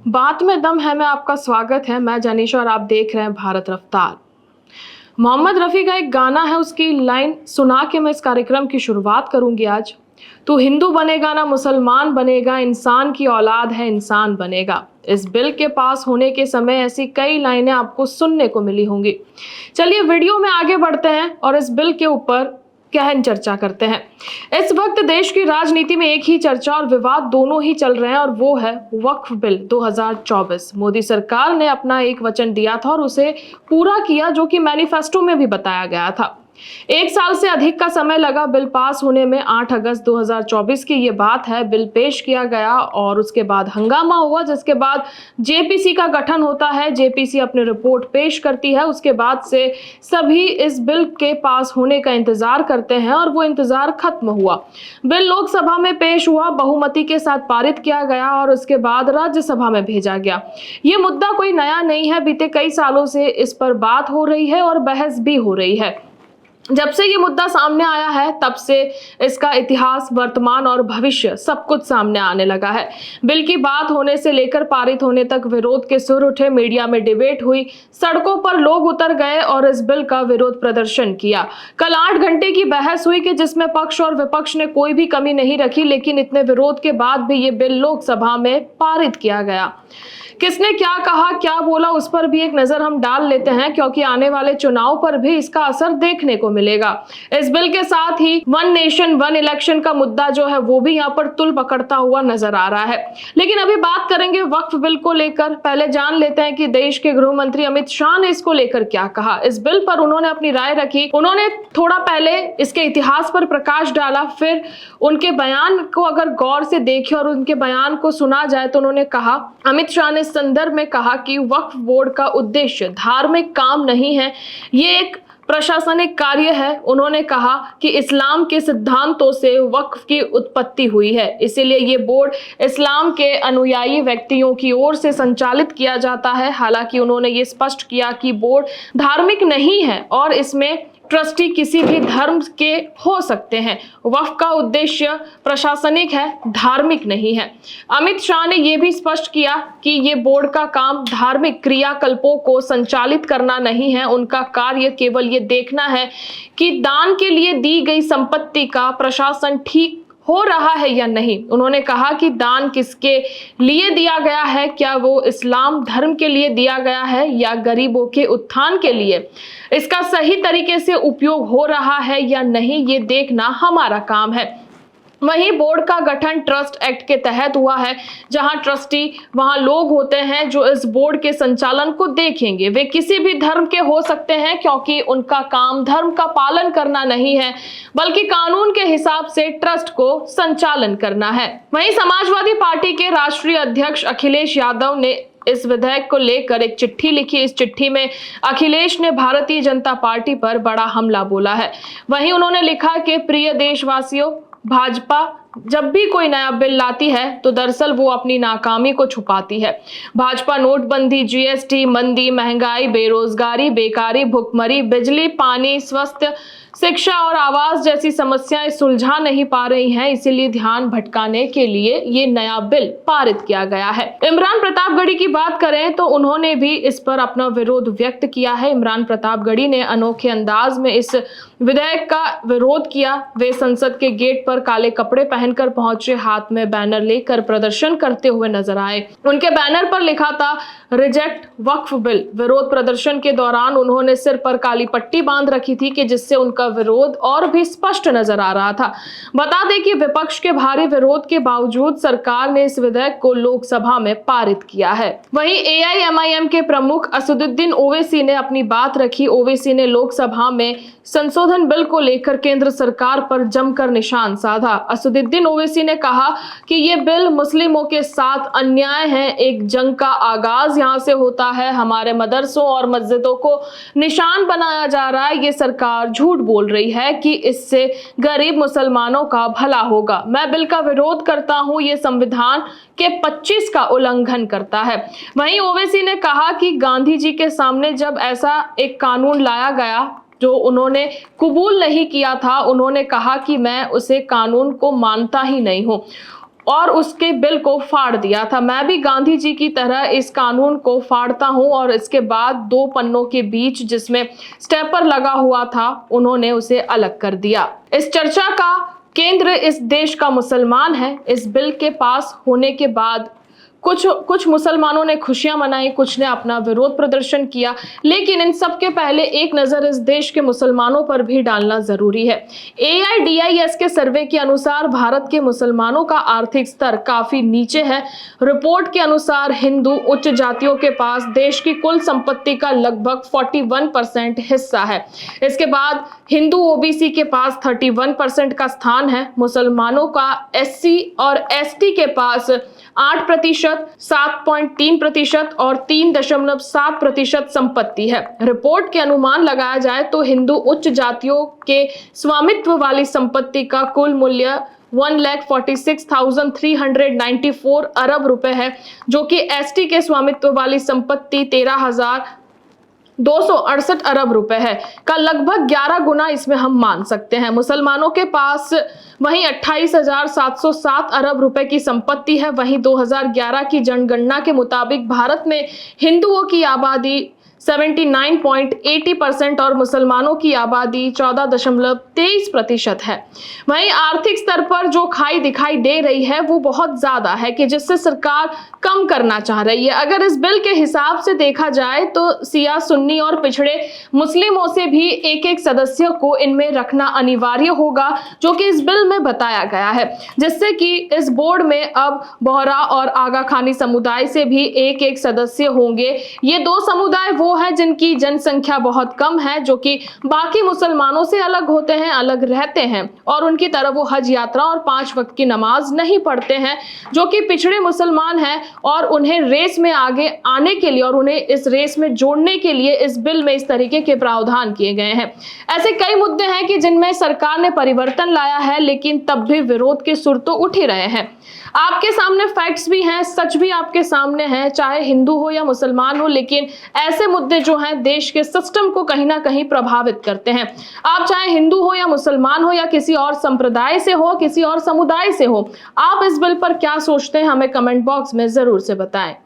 बात में दम है में आपका स्वागत है। मैं जनीशा और आप देख रहे हैं भारत रफ्तार। मोहम्मद रफ़ी का एक गाना है, उसकी लाइन सुना के मैं इस कार्यक्रम की शुरुआत करूंगी आज। तू हिंदू बनेगा ना मुसलमान बनेगा, इंसान की औलाद है इंसान बनेगा। इस बिल के पास होने के समय ऐसी कई लाइनें आपको सुनने को मिली होंगी। चलिए वीडियो में आगे बढ़ते हैं और इस बिल के ऊपर गहन चर्चा करते हैं। इस वक्त देश की राजनीति में एक ही चर्चा और विवाद दोनों ही चल रहे हैं और वो है वक्फ बिल 2024। मोदी सरकार ने अपना एक वचन दिया था और उसे पूरा किया, जो कि मैनिफेस्टो में भी बताया गया था। एक साल से अधिक का समय लगा बिल पास होने में। 8 अगस्त 2024 की ये बात है। बिल पेश किया गया और उसके बाद हंगामा हुआ, जिसके बाद जेपीसी का गठन होता है। जेपीसी अपनी रिपोर्ट पेश करती है। उसके बाद से सभी इस बिल के पास होने का इंतजार करते हैं और वो इंतजार खत्म हुआ। बिल लोकसभा में पेश हुआ, बहुमति के साथ पारित किया गया और उसके बाद राज्यसभा में भेजा गया। ये मुद्दा कोई नया नहीं है, बीते कई सालों से इस पर बात हो रही है और बहस भी हो रही है। जब से ये मुद्दा सामने आया है तब से इसका इतिहास, वर्तमान और भविष्य सब कुछ सामने आने लगा है। बिल की बात होने से लेकर पारित होने तक विरोध के सुर उठे, मीडिया में डिबेट हुई, सड़कों पर लोग उतर गए और इस बिल का विरोध प्रदर्शन किया। कल 8 घंटे की बहस हुई कि जिसमें पक्ष और विपक्ष ने कोई भी कमी नहीं रखी, लेकिन इतने विरोध के बाद भी ये बिल लोकसभा में पारित किया गया। किसने क्या कहा, क्या बोला, उस पर भी एक नजर हम डाल लेते हैं, क्योंकि आने वाले चुनाव पर भी इसका असर देखने को मिलेगा। इस बिल के साथ ही वन नेशन वन इलेक्शन का मुद्दा जो है वो भी यहाँ पर तुल पकड़ता हुआ नजर आ रहा है। लेकिन अभी बात करेंगे वक्फ बिल को लेकर। पहले जान लेते हैं कि देश के गृह मंत्री अमित शाह ने इसको लेकर क्या कहा। इस बिल पर उन्होंने अपनी राय रखी। उन्होंने थोड़ा पहले इसके इतिहास पर प्रकाश डाला, फिर उनके बयान को अगर गौर से देखें और उनके बयान को सुना जाए तो उन्होंने कहा, अमित शाह ने संदर्भ में कहा कि वक्फ बोर्ड का उद्देश्य धार्मिक काम नहीं है, ये एक प्रशासनिक कार्य है। उन्होंने कहा कि इस्लाम के सिद्धांतों से वक्फ की उत्पत्ति हुई है, इसीलिए ये बोर्ड इस्लाम के अनुयायी व्यक्तियों की ओर से संचालित किया जाता है। हालांकि उन्होंने ये स्पष्ट किया कि बोर्ड धार्मिक नहीं है और इसमें ट्रस्टी किसी भी धर्म के हो सकते हैं। वक्फ का उद्देश्य प्रशासनिक है, धार्मिक नहीं है। अमित शाह ने यह भी स्पष्ट किया कि ये बोर्ड का काम धार्मिक क्रियाकल्पों को संचालित करना नहीं है। उनका कार्य केवल ये देखना है कि दान के लिए दी गई संपत्ति का प्रशासन ठीक हो रहा है या नहीं। उन्होंने कहा कि दान किसके लिए दिया गया है, क्या वो इस्लाम धर्म के लिए दिया गया है या गरीबों के उत्थान के लिए, इसका सही तरीके से उपयोग हो रहा है या नहीं, ये देखना हमारा काम है। वहीं बोर्ड का गठन ट्रस्ट एक्ट के तहत हुआ है, जहां ट्रस्टी वहां लोग होते हैं जो इस बोर्ड के संचालन को देखेंगे। वे किसी भी धर्म के हो सकते हैं, क्योंकि उनका काम धर्म का पालन करना नहीं है, बल्कि कानून के हिसाब से ट्रस्ट को संचालन करना है। वहीं समाजवादी पार्टी के राष्ट्रीय अध्यक्ष अखिलेश यादव ने इस विधेयक को लेकर एक चिट्ठी लिखी। इस चिट्ठी में अखिलेश ने भारतीय जनता पार्टी पर बड़ा हमला बोला है। वहीं उन्होंने लिखा कि प्रिय देशवासियों, भाजपा जब भी कोई नया बिल लाती है तो दरअसल वो अपनी नाकामी को छुपाती है। भाजपा नोटबंदी, जीएसटी, मंदी, महंगाई, बेरोजगारी, बेकारी, भुखमरी, बिजली, पानी, स्वास्थ्य, शिक्षा और आवास जैसी समस्याएं सुलझा नहीं पा रही हैं, इसीलिए ध्यान भटकाने के लिए ये नया बिल पारित किया गया है। इमरान प्रतापगढ़ी की बात करें तो उन्होंने भी इस पर अपना विरोध व्यक्त किया है। इमरान प्रतापगढ़ी ने अनोखे अंदाज में इस विधेयक का विरोध किया। वे संसद के गेट पर काले कपड़े पहनकर पहुंचे, हाथ में बैनर लेकर प्रदर्शन करते हुए नजर आए। उनके बैनर पर लिखा था रिजेक्ट वक्फ बिल। विरोध प्रदर्शन के दौरान उन्होंने सिर पर काली पट्टी बांध रखी थी कि जिससे उनका विरोध और भी स्पष्ट नजर आ रहा था। बता दें कि विपक्ष के भारी विरोध के बावजूद सरकार ने इस विधेयक को लोकसभा में पारित किया है। वहीं एआईएमआईएम के प्रमुख असदुद्दीन ओवैसी ने अपनी बात रखी। ओवैसी ने लोकसभा में संशोधन बिल को लेकर केंद्र सरकार पर जमकर निशान साधा। असदुद्दीन ओवैसी ने कहा कि ये बिल मुस्लिमों के साथ अन्याय है, एक जंग का आगाज यहाँ से होता है, हमारे मदरसों और मस्जिदों को निशान बनाया जा रहा है। ये सरकार झूठ बोल रही है कि इससे गरीब मुसलमानों का भला होगा। मैं बिल का विरोध करता हूँ, ये संविधान के 25 का उल्लंघन करता है। वहीं ओवैसी ने कहा कि गांधी जी के सामने जब ऐसा एक कानून लाया गया जो उन्होंने कबूल नहीं किया था, उन्होंने कहा कि मैं उसे कानून को मानता ही नहीं हूं। और उसके बिल को फाड़ दिया था। मैं भी गांधी जी की तरह इस कानून को फाड़ता हूं। और इसके बाद 2 पन्नों के बीच जिसमें स्टेपर लगा हुआ था, उन्होंने उसे अलग कर दिया। इस चर्चा का केंद्र इस देश का मुसलमान है। इस बिल के पास होने के बाद कुछ मुसलमानों ने खुशियां मनाई, कुछ ने अपना विरोध प्रदर्शन किया, लेकिन इन सब के पहले एक नजर इस देश के मुसलमानों पर भी डालना जरूरी है। AIDIS के सर्वे के अनुसार भारत के मुसलमानों का आर्थिक स्तर काफी नीचे है। रिपोर्ट के अनुसार हिंदू उच्च जातियों के पास देश की कुल संपत्ति का लगभग 41% हिस्सा है। इसके बाद हिंदू OBC के पास 31% का स्थान है। मुसलमानों का SC और ST के पास 8%, 7.3% और 3.7% संपत्ति है। रिपोर्ट के अनुमान लगाया जाए तो हिंदू उच्च जातियों के स्वामित्व वाली संपत्ति का कुल मूल्य 1,46,394 अरब रुपए है, जो कि ST के स्वामित्व वाली संपत्ति 13,268 अरब रुपए है का लगभग 11 गुना इसमें हम मान सकते हैं। मुसलमानों के पास वहीं 28,707 अरब रुपए की संपत्ति है। वहीं 2011 की जनगणना के मुताबिक भारत में हिंदुओं की आबादी 79.80% और मुसलमानों की आबादी 14.23% है। वहीं आर्थिक स्तर पर जो खाई दिखाई दे रही है वो बहुत ज्यादा है, कि जिससे सरकार कम करना चाह रही है। अगर इस बिल के हिसाब से देखा जाए तो सिया, सुन्नी और पिछड़े मुस्लिमों से भी एक सदस्य को इनमें रखना अनिवार्य होगा, जो कि इस बिल में बताया गया है, जिससे कि इस बोर्ड में अब बोहरा और आगा खानी समुदाय से भी एक सदस्य होंगे। ये 2 समुदाय वो है जिनकी जनसंख्या बहुत कम है, जो कि बाकी मुसलमानों से अलग होते हैं, अलग रहते हैं और उनकी तरह वो हज यात्रा और 5 वक्त की नमाज नहीं पढ़ते हैं, जो कि पिछड़े मुसलमान हैं। और उन्हें रेस में आगे आने के लिए और उन्हें इस रेस में जोड़ने के लिए इस बिल में इस तरीके के प्रावधान किए गए हैं। ऐसे कई मुद्दे हैं कि जिनमें सरकार ने परिवर्तन लाया है, लेकिन तब भी विरोध के सुर तो उठ ही रहे हैं। आपके सामने फैक्ट्स भी हैं, सच भी आपके सामने है, चाहे हिंदू हो या मुसलमान हो, लेकिन ऐसे मुद्दे जो हैं देश के सिस्टम को कहीं ना कहीं प्रभावित करते हैं। आप चाहे हिंदू हो या मुसलमान हो या किसी और संप्रदाय से हो, किसी और समुदाय से हो, आप इस बिल पर क्या सोचते हैं हमें कमेंट बॉक्स में जरूर से बताएं।